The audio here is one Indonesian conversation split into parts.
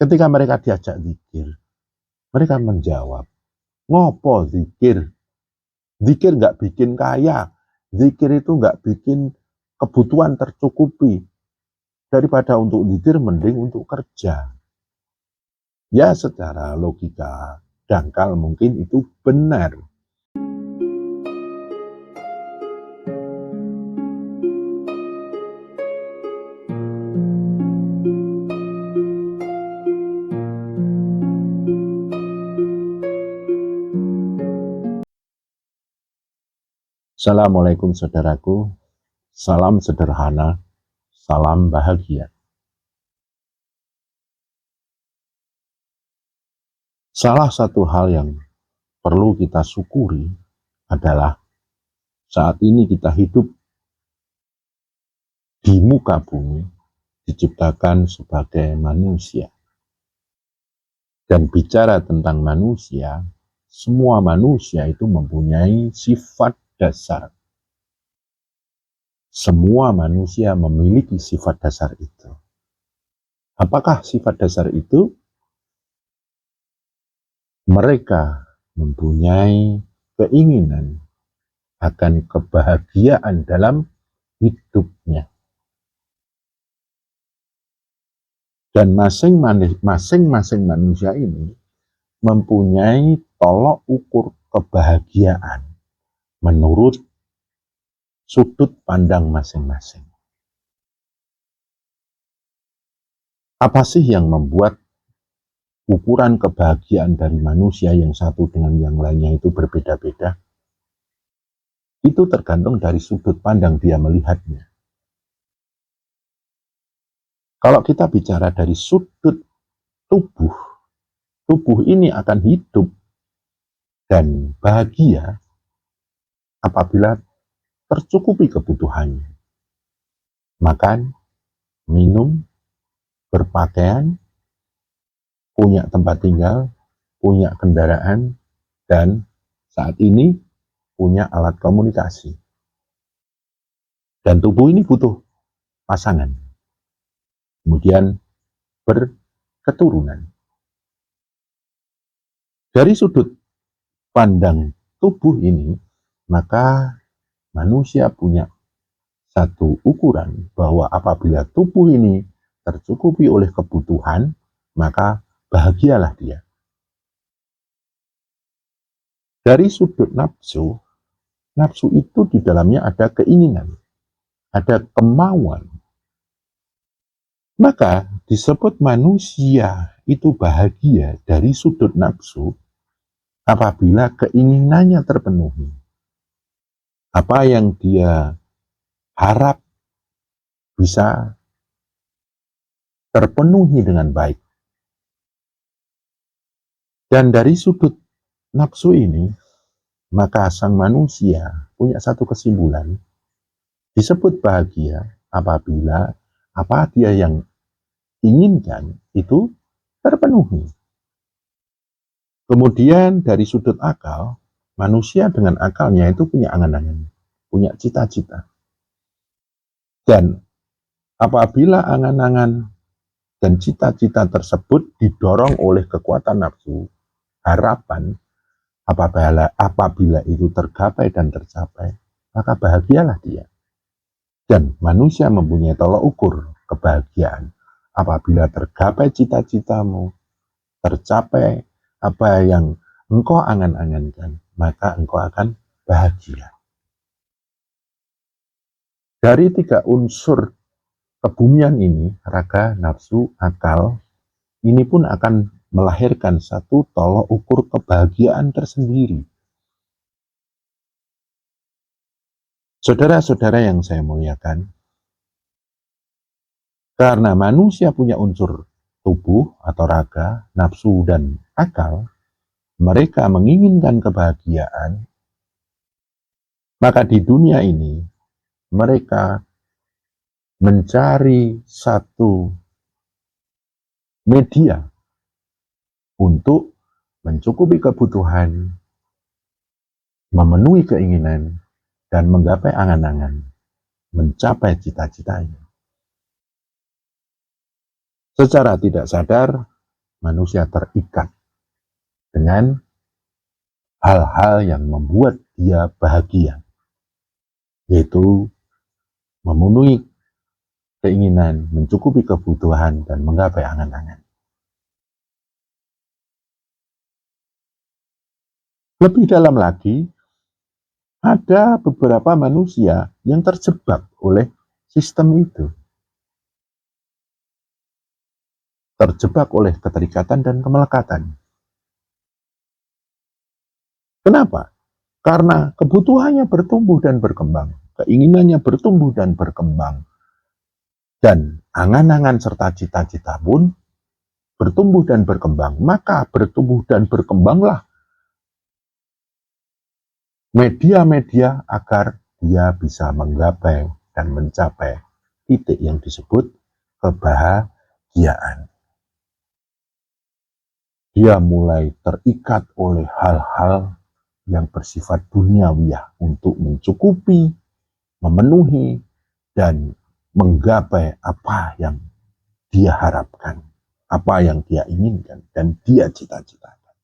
Ketika mereka diajak zikir, mereka menjawab, ngopo zikir? Zikir nggak bikin kaya, zikir itu nggak bikin kebutuhan tercukupi. Daripada untuk zikir, mending untuk kerja. Ya, secara logika dangkal mungkin itu benar. Assalamualaikum saudaraku, salam sederhana, salam bahagia. Salah satu hal yang perlu kita syukuri adalah saat ini kita hidup di muka bumi, diciptakan sebagai manusia. Dan bicara tentang manusia, semua manusia itu mempunyai sifat dasar. Semua manusia memiliki sifat dasar itu. Apakah sifat dasar itu? Mereka mempunyai keinginan akan kebahagiaan dalam hidupnya. Dan masing-masing manusia ini mempunyai tolok ukur kebahagiaan menurut sudut pandang masing-masing. Apa sih yang membuat ukuran kebahagiaan dari manusia yang satu dengan yang lainnya itu berbeda-beda? Itu tergantung dari sudut pandang dia melihatnya. Kalau kita bicara dari sudut tubuh ini akan hidup dan bahagia apabila tercukupi kebutuhannya. Makan, minum, berpakaian, punya tempat tinggal, punya kendaraan, dan saat ini punya alat komunikasi. Dan tubuh ini butuh pasangan. Kemudian berketurunan. Dari sudut pandang tubuh ini, maka manusia punya satu ukuran bahwa apabila tubuh ini tercukupi oleh kebutuhan, maka bahagialah dia. Dari sudut nafsu, nafsu itu di dalamnya ada keinginan, ada kemauan. Maka disebut manusia itu bahagia dari sudut nafsu apabila keinginannya terpenuhi. Apa yang dia harap bisa terpenuhi dengan baik. Dan dari sudut nafsu ini, maka sang manusia punya satu kesimpulan, disebut bahagia apabila apa dia yang inginkan itu terpenuhi. Kemudian dari sudut akal, manusia dengan akalnya itu punya angan-angan, punya cita-cita. Dan apabila angan-angan dan cita-cita tersebut didorong oleh kekuatan nafsu, harapan, apabila itu tergapai dan tercapai, maka bahagialah dia. Dan manusia mempunyai tolok ukur kebahagiaan. Apabila tergapai cita-citamu, tercapai apa yang engkau angan-angankan, maka engkau akan bahagia. Dari tiga unsur kebumian ini, raga, nafsu, akal, ini pun akan melahirkan satu tolok ukur kebahagiaan tersendiri. Saudara-saudara yang saya muliakan, karena manusia punya unsur tubuh atau raga, nafsu, dan akal, mereka menginginkan kebahagiaan, maka di dunia ini mereka mencari satu media untuk mencukupi kebutuhan, memenuhi keinginan, dan menggapai angan-angan, mencapai cita-citanya. Secara tidak sadar, manusia terikat dengan hal-hal yang membuat dia bahagia, yaitu memenuhi keinginan, mencukupi kebutuhan, dan menggapai angan-angan. Lebih dalam lagi, ada beberapa manusia yang terjebak oleh sistem itu. Terjebak oleh keterikatan dan kemelekatan. Kenapa? Karena kebutuhannya bertumbuh dan berkembang, keinginannya bertumbuh dan berkembang, dan angan-angan serta cita-cita pun bertumbuh dan berkembang. Maka bertumbuh dan berkembanglah media-media agar dia bisa menggapai dan mencapai titik yang disebut kebahagiaan. Dia mulai terikat oleh hal-hal yang bersifat duniawiyah untuk mencukupi, memenuhi, dan menggapai apa yang dia harapkan, apa yang dia inginkan, dan dia cita-citakan.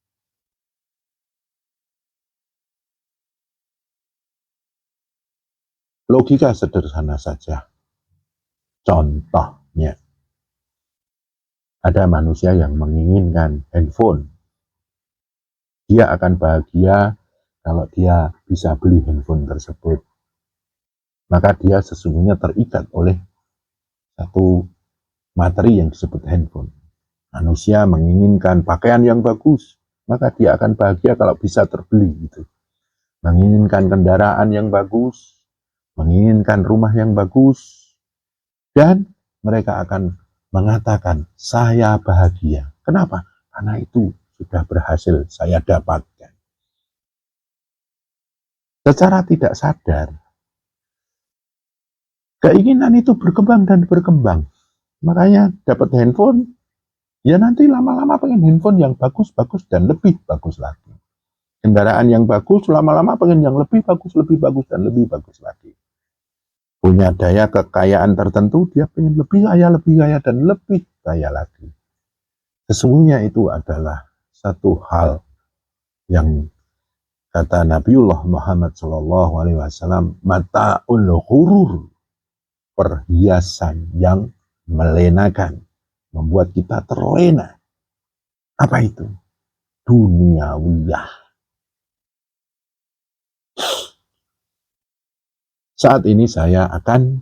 Logika sederhana saja. Contohnya, ada manusia yang menginginkan handphone. Dia akan bahagia kalau dia bisa beli handphone tersebut. Maka dia sesungguhnya terikat oleh satu materi yang disebut handphone. Manusia menginginkan pakaian yang bagus, maka dia akan bahagia kalau bisa terbeli gitu. Menginginkan kendaraan yang bagus, menginginkan rumah yang bagus, dan mereka akan mengatakan, saya bahagia. Kenapa? Karena itu sudah berhasil saya dapatkan. Secara tidak sadar, keinginan itu berkembang dan berkembang. Makanya dapat handphone, ya nanti lama-lama pengen handphone yang bagus-bagus dan lebih bagus lagi. Kendaraan yang bagus, lama-lama pengen yang lebih bagus, dan lebih bagus lagi. Punya daya kekayaan tertentu, dia pengen lebih kaya, dan lebih kaya lagi. Sesungguhnya itu adalah satu hal yang kata Nabiullah Muhammad SAW, mata'ul ghurur, perhiasan yang melenakan, membuat kita terlena. Apa itu? Duniawiyah. Saat ini saya akan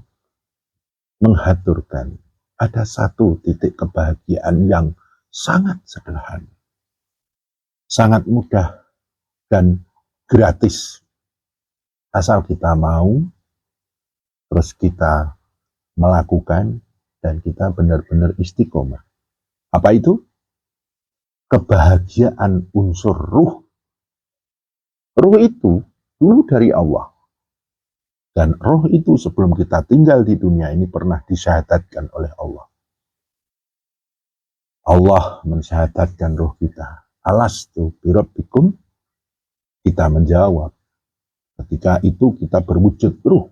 menghaturkan ada satu titik kebahagiaan yang sangat sederhana, sangat mudah, dan gratis. Asal kita mau, terus kita melakukan, dan kita benar-benar istiqomah. Apa itu? Kebahagiaan unsur ruh. Ruh itu dulu dari Allah. Dan roh itu sebelum kita tinggal di dunia ini pernah disyahadatkan oleh Allah. Allah mensyahadatkan roh kita. Alastu birabbikum? Kita menjawab. Ketika itu kita berwujud ruh,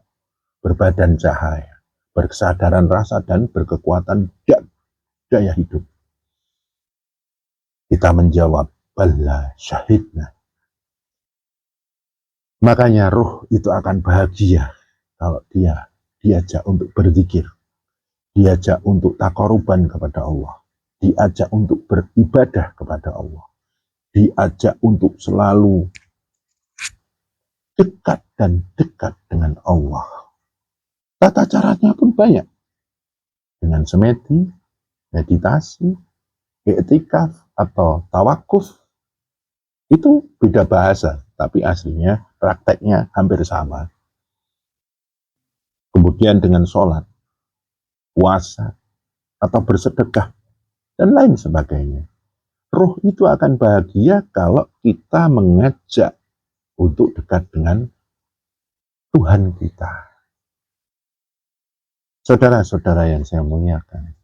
berbadan cahaya, berkesadaran rasa, dan berkekuatan daya hidup. Kita menjawab, bala syahidna. Makanya roh itu akan bahagia kalau dia diajak untuk berzikir, diajak untuk taqarruban kepada Allah, diajak untuk beribadah kepada Allah, diajak untuk selalu dekat dengan Allah. Tata caranya pun banyak. Dengan semedi, meditasi, i'tikaf, atau tawakuf. Itu beda bahasa, tapi aslinya, prakteknya hampir sama. Kemudian dengan sholat, puasa, atau bersedekah, dan lain sebagainya. Roh itu akan bahagia kalau kita mengajak untuk dekat dengan Tuhan kita. Saudara-saudara yang saya muliakan,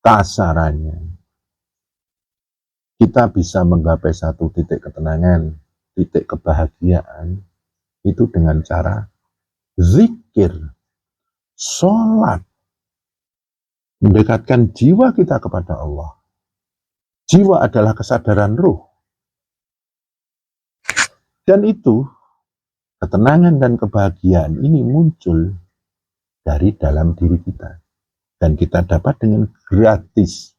kasarannya, kita bisa menggapai satu titik ketenangan, titik kebahagiaan, itu dengan cara zikir, sholat, mendekatkan jiwa kita kepada Allah, Jiwa adalah kesadaran ruh. Dan itu, ketenangan dan kebahagiaan ini muncul dari dalam diri kita. Dan kita dapat dengan gratis.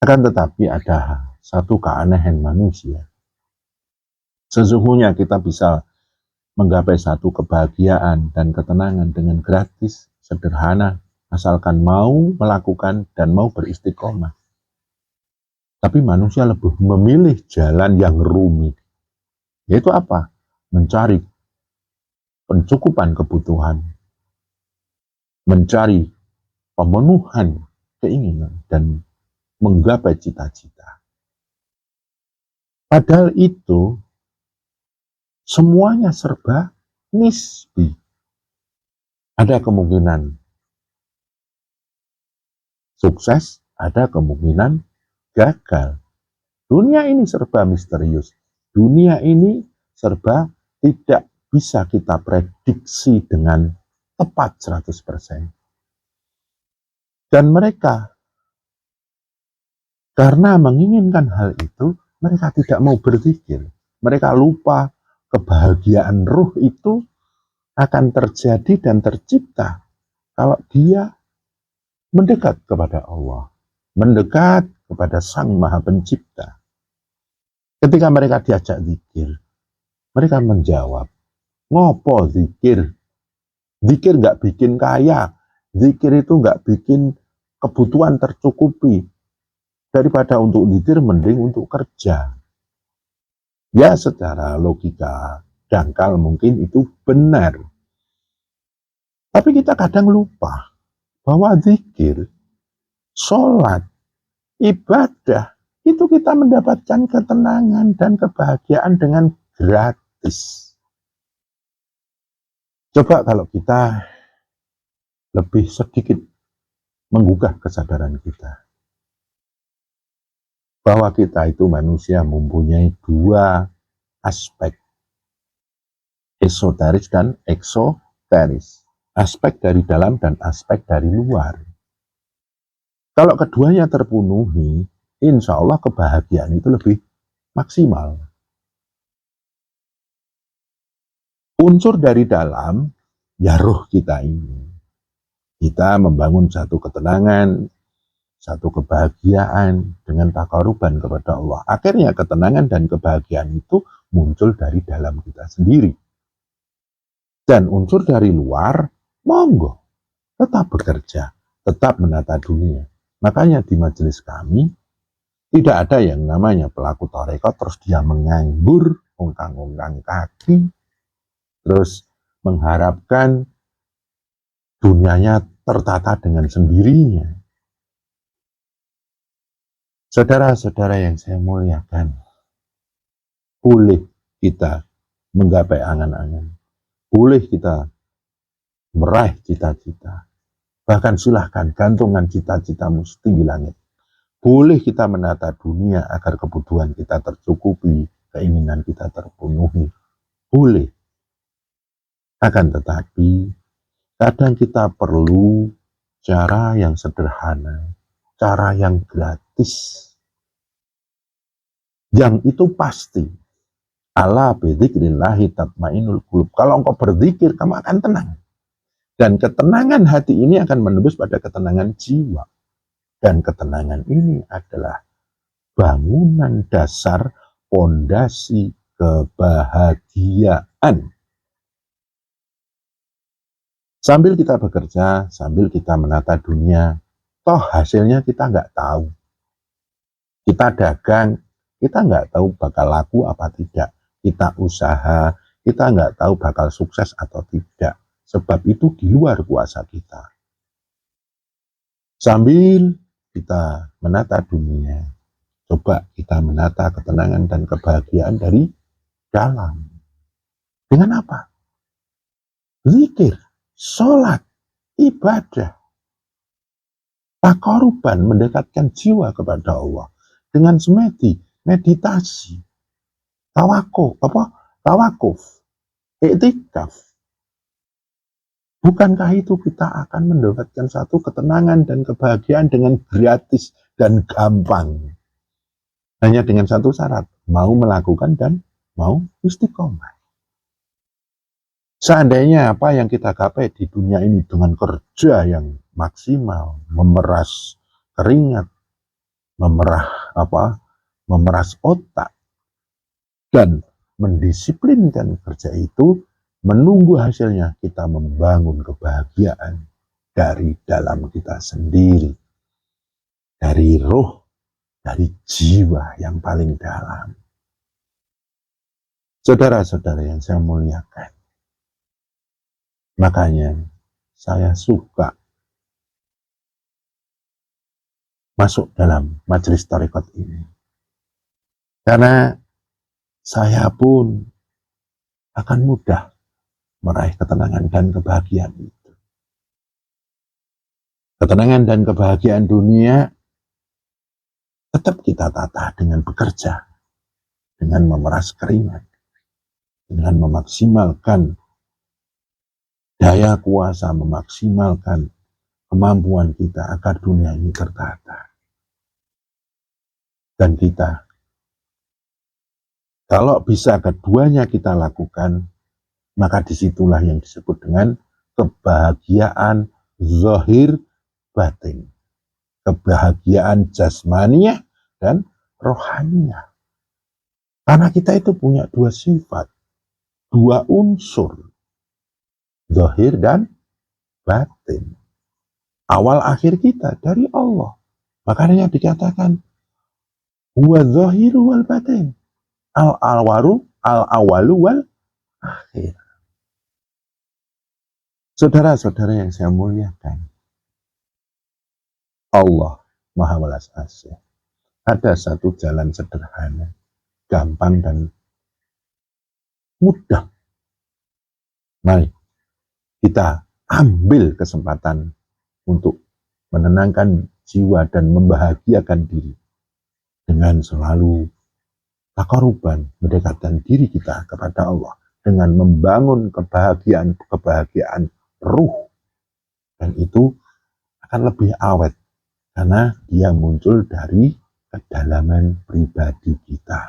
Akan tetapi ada satu keanehan manusia. Sesungguhnya kita bisa menggapai satu kebahagiaan dan ketenangan dengan gratis, sederhana, asalkan mau melakukan dan mau beristiqomah. Tapi manusia lebih memilih jalan yang rumit. Yaitu apa? Mencari pencukupan kebutuhan, mencari pemenuhan keinginan, dan menggapai cita-cita. Padahal itu semuanya serba nisbi. Ada kemungkinan sukses, ada kemungkinan gagal. Dunia ini serba misterius. Dunia ini serba tidak bisa kita prediksi dengan tepat 100%. Dan mereka, karena menginginkan hal itu, mereka tidak mau berzikir. Mereka lupa kebahagiaan ruh itu akan terjadi dan tercipta kalau dia mendekat kepada Allah, mendekat kepada Sang Maha Pencipta. Ketika mereka diajak zikir, mereka menjawab, ngopo zikir? Zikir nggak bikin kaya, zikir itu nggak bikin kebutuhan tercukupi. Daripada untuk zikir, mending untuk kerja. Ya, secara logika dangkal mungkin itu benar. Tapi kita kadang lupa bahwa zikir, sholat, ibadah, itu kita mendapatkan ketenangan dan kebahagiaan dengan gratis. Coba kalau kita lebih sedikit menggugah kesadaran kita. Bahwa kita itu manusia mempunyai dua aspek. Esoteris dan eksoteris. Aspek dari dalam dan aspek dari luar. Kalau keduanya terpenuhi, insya Allah kebahagiaan itu lebih maksimal. Unsur dari dalam, ya roh kita ini. Kita membangun satu ketenangan, satu kebahagiaan dengan taqarruban kepada Allah. Akhirnya ketenangan dan kebahagiaan itu muncul dari dalam kita sendiri. Dan unsur dari luar, monggo, tetap bekerja, tetap menata dunia. Makanya di majelis kami, tidak ada yang namanya pelaku tarekat, terus dia menganggur, ongkang-ongkang kaki, terus mengharapkan dunianya tertata dengan sendirinya. Saudara-saudara yang saya muliakan, boleh kita menggapai angan-angan, boleh kita meraih cita-cita, bahkan silahkan gantungan cita-citamu setinggi langit. Boleh kita menata dunia agar kebutuhan kita tercukupi, keinginan kita terpenuhi, boleh. Akan tetapi, kadang kita perlu cara yang sederhana, cara yang gratis, yang itu pasti. Ala bidzikrillahi tatmainul qulub. Kalau engkau berzikir, kamu akan tenang. Dan ketenangan hati ini akan menembus pada ketenangan jiwa. Dan ketenangan ini adalah bangunan dasar fondasi kebahagiaan. Sambil kita bekerja, sambil kita menata dunia, toh hasilnya kita nggak tahu. Kita dagang, kita nggak tahu bakal laku apa tidak. Kita usaha, kita nggak tahu bakal sukses atau tidak. Sebab itu di luar kuasa kita. Sambil kita menata dunia, coba kita menata ketenangan dan kebahagiaan dari dalam. Dengan apa? Zikir, sholat, ibadah, taqarruban, mendekatkan jiwa kepada Allah. Dengan semedi, meditasi, tawakuf, iktikaf. Bukankah itu kita akan mendapatkan satu ketenangan dan kebahagiaan dengan gratis dan gampang. Hanya dengan satu syarat, mau melakukan dan mau istiqomah. Seandainya apa yang kita gapai di dunia ini dengan kerja yang maksimal, memeras keringat, memeras otak, dan mendisiplinkan kerja itu, menunggu hasilnya kita membangun kebahagiaan dari dalam kita sendiri, dari roh, dari jiwa yang paling dalam. Saudara-saudara yang saya muliakan, makanya saya suka masuk dalam majelis tarekat ini. Karena saya pun akan mudah meraih ketenangan dan kebahagiaan itu. Ketenangan dan kebahagiaan dunia tetap kita tata dengan bekerja, dengan memeras keringat, dengan memaksimalkan daya kuasa, memaksimalkan kemampuan kita agar dunia ini tertata. Dan kita, kalau bisa keduanya kita lakukan, maka disitulah yang disebut dengan kebahagiaan zahir batin. Kebahagiaan jasmaniah dan rohaniah. Karena kita itu punya dua sifat, dua unsur, zahir dan batin. Awal akhir kita dari Allah. Makanya dikatakan huwa zahiru wal batin, al-awalu wal akhir. Saudara-saudara yang saya muliakan, Allah Maha Welas Asih. Ada satu jalan sederhana, gampang dan mudah. Mari kita ambil kesempatan untuk menenangkan jiwa dan membahagiakan diri dengan selalu taqarruban, mendekatkan diri kita kepada Allah dengan membangun kebahagiaan ruh, dan itu akan lebih awet karena dia muncul dari kedalaman pribadi kita.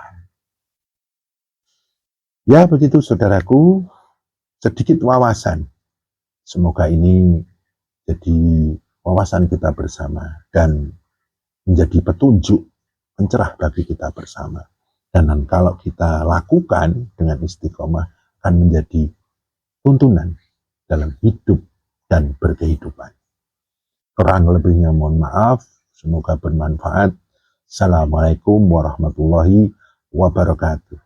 Ya begitu saudaraku, sedikit wawasan. Semoga ini jadi wawasan kita bersama dan menjadi petunjuk pencerah bagi kita bersama. Dan kalau kita lakukan dengan istiqomah akan menjadi tuntunan dalam hidup dan berkehidupan. Kurang lebihnya mohon maaf, semoga bermanfaat. Assalamualaikum warahmatullahi wabarakatuh.